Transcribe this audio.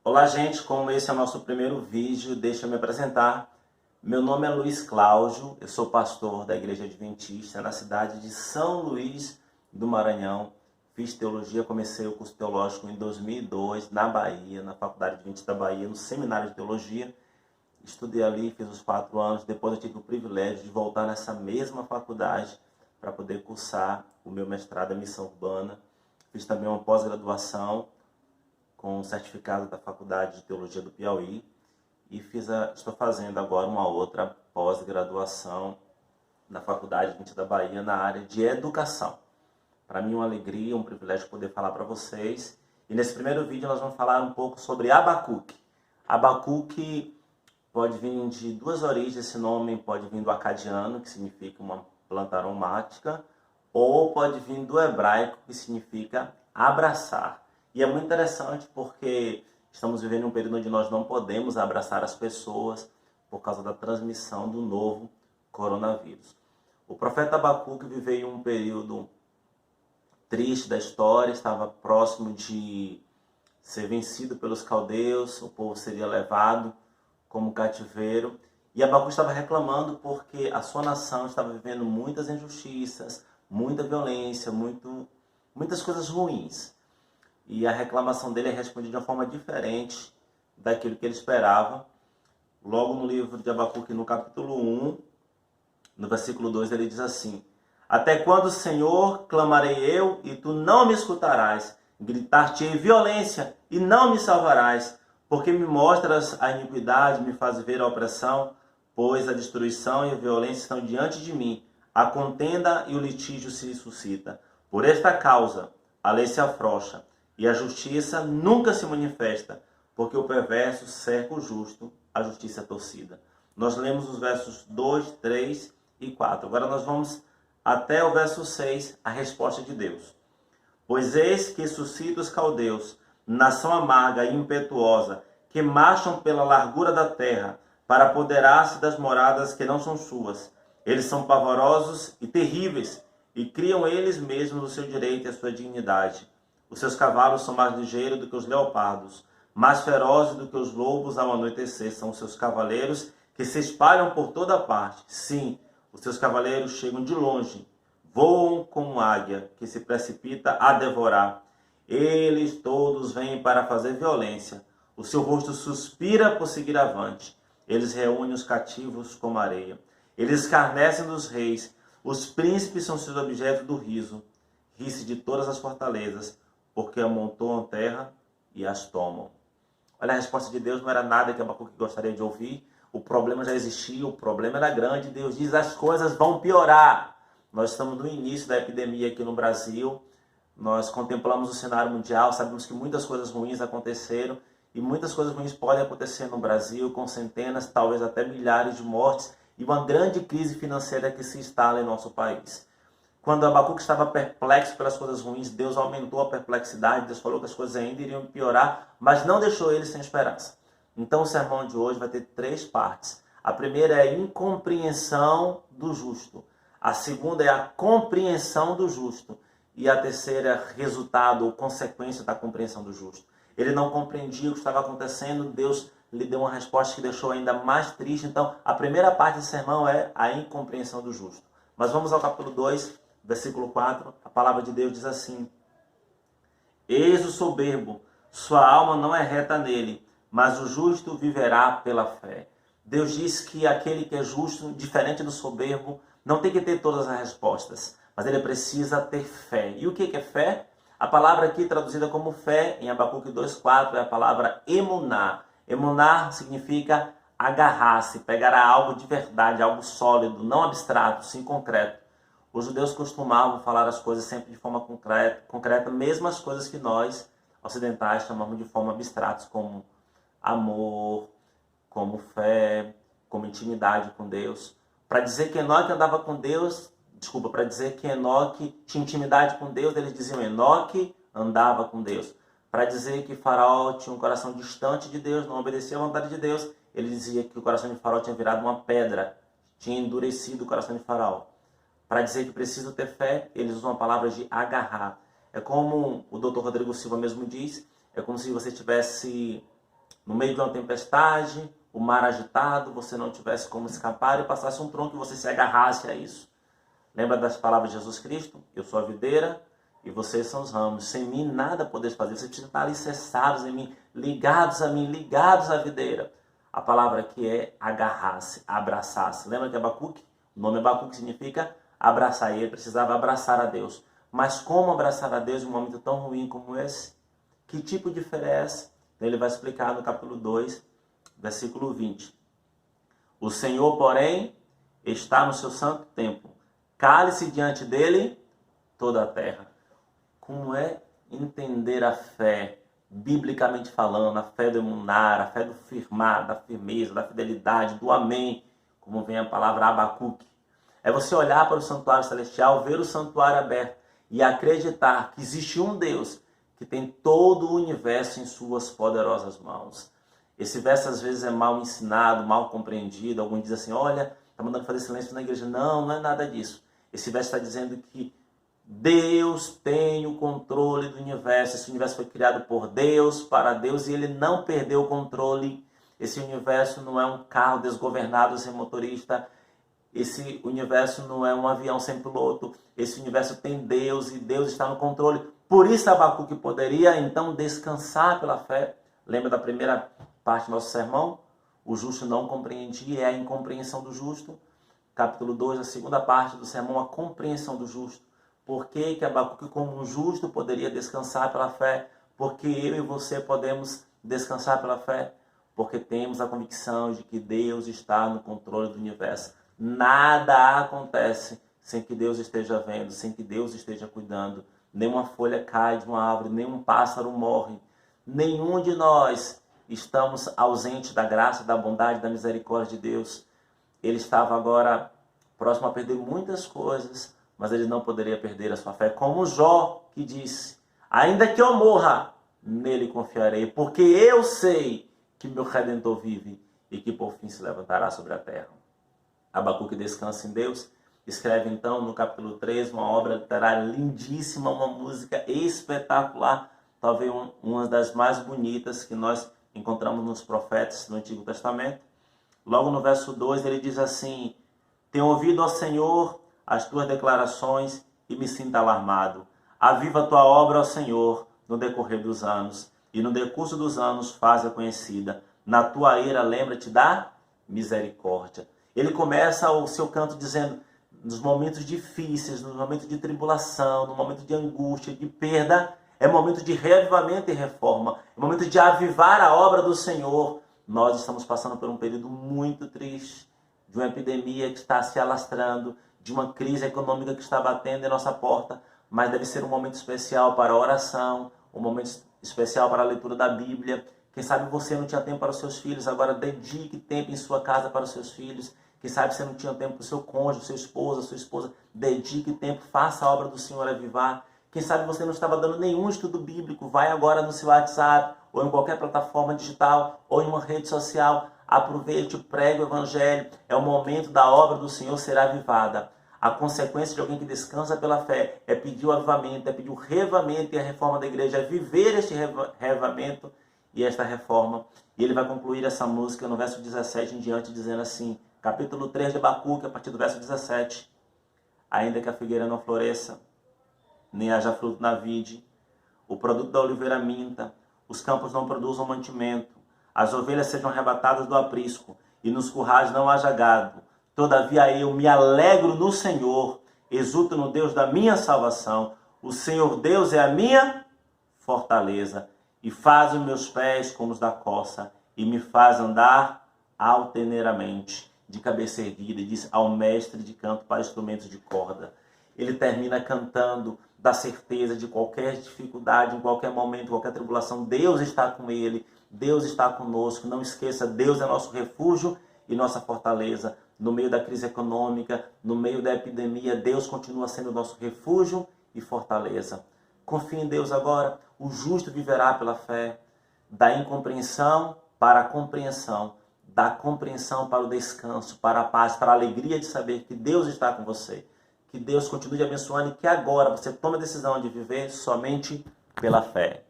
Olá, gente, como esse é o nosso primeiro vídeo, deixa eu me apresentar. Meu nome é Luiz Cláudio, eu sou pastor da Igreja Adventista na cidade de São Luís do Maranhão. Fiz teologia, comecei o curso teológico em 2002 na Bahia, na Faculdade Adventista da Bahia, no Seminário de Teologia. Estudei ali, fiz os 4 anos, depois eu tive o privilégio de voltar nessa mesma faculdade para poder cursar o meu mestrado em missão urbana. Fiz também uma pós-graduação com o certificado da Faculdade de Teologia do Piauí e estou fazendo agora uma outra pós-graduação na Faculdade Adventista da Bahia na área de educação. Para mim é uma alegria, um privilégio poder falar para vocês. E nesse primeiro vídeo nós vamos falar um pouco sobre Abacuque. Abacuque pode vir de duas origens, esse nome pode vir do acadiano, que significa uma planta aromática, ou pode vir do hebraico, que significa abraçar. E é muito interessante porque estamos vivendo um período onde nós não podemos abraçar as pessoas por causa da transmissão do novo coronavírus. O profeta Abacuque viveu em um período triste da história, estava próximo de ser vencido pelos caldeus, o povo seria levado como cativeiro. E Abacuque estava reclamando porque a sua nação estava vivendo muitas injustiças, muita violência, muitas coisas ruins. E a reclamação dele é respondida de uma forma diferente daquilo que ele esperava. Logo no livro de Abacuque, no capítulo 1, no versículo 2, ele diz assim: Até quando, Senhor, clamarei eu, e tu não me escutarás? Gritar-te-ei violência, e não me salvarás. Porque me mostras a iniquidade, me fazes ver a opressão, pois a destruição e a violência estão diante de mim. A contenda e o litígio se suscita. Por esta causa, a lei se afrouxa, e a justiça nunca se manifesta, porque o perverso cerca o justo, a justiça é torcida. Nós lemos os versos 2, 3 e 4. Agora nós vamos até o verso 6, a resposta de Deus. Pois eis que suscita os caldeus, nação amarga e impetuosa, que marcham pela largura da terra, para apoderar-se das moradas que não são suas. Eles são pavorosos e terríveis, e criam eles mesmos o seu direito e a sua dignidade. Os seus cavalos são mais ligeiros do que os leopardos, mais ferozes do que os lobos ao anoitecer. São os seus cavaleiros que se espalham por toda parte. Sim, os seus cavaleiros chegam de longe, voam como águia que se precipita a devorar. Eles todos vêm para fazer violência. O seu rosto suspira por seguir avante. Eles reúnem os cativos como areia. Eles escarnecem dos reis. Os príncipes são seus objetos do riso. Ri-se de todas as fortalezas, porque amontoam terra e as tomam. Olha, a resposta de Deus não era nada que Abacuque gostaria de ouvir. O problema já existia, o problema era grande. Deus diz, as coisas vão piorar. Nós estamos no início da epidemia aqui no Brasil. Nós contemplamos o cenário mundial, sabemos que muitas coisas ruins aconteceram e muitas coisas ruins podem acontecer no Brasil, com centenas, talvez até milhares de mortes e uma grande crise financeira que se instala em nosso país. Quando Abacuque estava perplexo pelas coisas ruins, Deus aumentou a perplexidade, Deus falou que as coisas ainda iriam piorar, mas não deixou ele sem esperança. Então o sermão de hoje vai ter 3 partes. A primeira é a incompreensão do justo. A segunda é a compreensão do justo. E a terceira é resultado ou consequência da compreensão do justo. Ele não compreendia o que estava acontecendo, Deus lhe deu uma resposta que deixou ainda mais triste. Então a primeira parte do sermão é a incompreensão do justo. Mas vamos ao capítulo 2. Versículo 4, a palavra de Deus diz assim: Eis o soberbo, sua alma não é reta nele, mas o justo viverá pela fé. Deus diz que aquele que é justo, diferente do soberbo, não tem que ter todas as respostas, mas ele precisa ter fé. E o que é fé? A palavra aqui traduzida como fé, em Abacuque 2,4, é a palavra emuná. Emuná significa agarrar-se, pegar a algo de verdade, algo sólido, não abstrato, sim concreto. Os judeus costumavam falar as coisas sempre de forma concreta, mesmo as coisas que nós, ocidentais, chamamos de forma abstratas, como amor, como fé, como intimidade com Deus. Para dizer que Enoque andava com Deus, para dizer que Enoque tinha intimidade com Deus, eles diziam Enoque andava com Deus. Para dizer que Faraó tinha um coração distante de Deus, não obedecia à vontade de Deus, ele dizia que o coração de Faraó tinha virado uma pedra, tinha endurecido o coração de Faraó. Para dizer que preciso ter fé, eles usam a palavra de agarrar. É como o Dr. Rodrigo Silva mesmo diz, é como se você tivesse no meio de uma tempestade, o mar agitado, você não tivesse como escapar e passasse um tronco e você se agarrasse a isso. Lembra das palavras de Jesus Cristo? Eu sou a videira e vocês são os ramos. Sem mim nada podeis fazer. Vocês precisam estar alicerçados em mim, ligados a mim, ligados à videira. A palavra aqui é agarrar-se, abraçar-se. Lembra que Abacuque? O nome Abacuque significa abraçar. E ele precisava abraçar a Deus. Mas como abraçar a Deus em um momento tão ruim como esse? Que tipo de fé é essa? Ele vai explicar no capítulo 2, versículo 20. O Senhor, porém, está no seu santo templo. Cale-se diante dele toda a terra. Como é entender a fé, biblicamente falando, a fé do emunar, a fé do firmar, da firmeza, da fidelidade, do amém, como vem a palavra Abacuque. É você olhar para o santuário celestial, ver o santuário aberto e acreditar que existe um Deus que tem todo o universo em suas poderosas mãos. Esse verso às vezes é mal ensinado, mal compreendido. Alguns dizem assim, olha, está mandando fazer silêncio na igreja. Não, não é nada disso. Esse verso está dizendo que Deus tem o controle do universo. Esse universo foi criado por Deus, para Deus, e ele não perdeu o controle. Esse universo não é um carro desgovernado sem motorista. Esse universo não é um avião sem piloto. Esse universo tem Deus e Deus está no controle. Por isso Abacuque poderia então descansar pela fé. Lembra da primeira parte do nosso sermão? O justo não compreendia, é a incompreensão do justo. Capítulo 2, a segunda parte do sermão, a compreensão do justo. Por que Abacuque, como um justo, poderia descansar pela fé? Porque eu e você podemos descansar pela fé? Porque temos a convicção de que Deus está no controle do universo. Nada acontece sem que Deus esteja vendo, sem que Deus esteja cuidando. Nenhuma folha cai de uma árvore, nenhum pássaro morre. Nenhum de nós estamos ausentes da graça, da bondade, da misericórdia de Deus. Ele estava agora próximo a perder muitas coisas, mas ele não poderia perder a sua fé. Como Jó, que disse, ainda que eu morra, nele confiarei, porque eu sei que meu Redentor vive e que por fim se levantará sobre a terra. Abacuque descansa em Deus. Escreve então no capítulo 3 uma obra literária lindíssima, uma música espetacular, talvez uma das mais bonitas que nós encontramos nos profetas do Antigo Testamento. Logo no verso 2 ele diz assim, tenho ouvido, ó Senhor, as tuas declarações e me sinto alarmado. Aviva a tua obra, ó Senhor, no decorrer dos anos, e no decurso dos anos faz-a conhecida. Na tua ira lembra-te da misericórdia. Ele começa o seu canto dizendo, nos momentos difíceis, nos momentos de tribulação, no momento de angústia, de perda, é momento de reavivamento e reforma. É momento de avivar a obra do Senhor. Nós estamos passando por um período muito triste, de uma epidemia que está se alastrando, de uma crise econômica que está batendo em nossa porta, mas deve ser um momento especial para a oração, um momento especial para a leitura da Bíblia. Quem sabe você não tinha tempo para os seus filhos, agora dedique tempo em sua casa para os seus filhos. Quem sabe você não tinha tempo para o seu cônjuge, sua esposa, dedique tempo, faça a obra do Senhor avivar. Quem sabe você não estava dando nenhum estudo bíblico, vai agora no seu WhatsApp, ou em qualquer plataforma digital, ou em uma rede social, aproveite, pregue o Evangelho, é o momento da obra do Senhor ser avivada. A consequência de alguém que descansa pela fé é pedir o avivamento, é pedir o reavivamento e a reforma da igreja, é viver este reavivamento e esta reforma. E ele vai concluir essa música no verso 17 em diante, dizendo assim, capítulo 3 de Abacuque, a partir do verso 17. Ainda que a figueira não floresça, nem haja fruto na vide, o produto da oliveira minta, os campos não produzam mantimento, as ovelhas sejam arrebatadas do aprisco, e nos currais não haja gado. Todavia eu me alegro no Senhor, exulto no Deus da minha salvação. O Senhor Deus é a minha fortaleza, e faz os meus pés como os da coça, e me faz andar altaneiramente, de cabeça erguida, e diz ao mestre de canto para instrumentos de corda. Ele termina cantando da certeza de qualquer dificuldade, em qualquer momento, qualquer tribulação, Deus está com ele, Deus está conosco. Não esqueça, Deus é nosso refúgio e nossa fortaleza. No meio da crise econômica, no meio da epidemia, Deus continua sendo nosso refúgio e fortaleza. Confie em Deus agora, o justo viverá pela fé, da incompreensão para a compreensão, da compreensão para o descanso, para a paz, para a alegria de saber que Deus está com você. Que Deus continue te abençoando e que agora você tome a decisão de viver somente pela fé.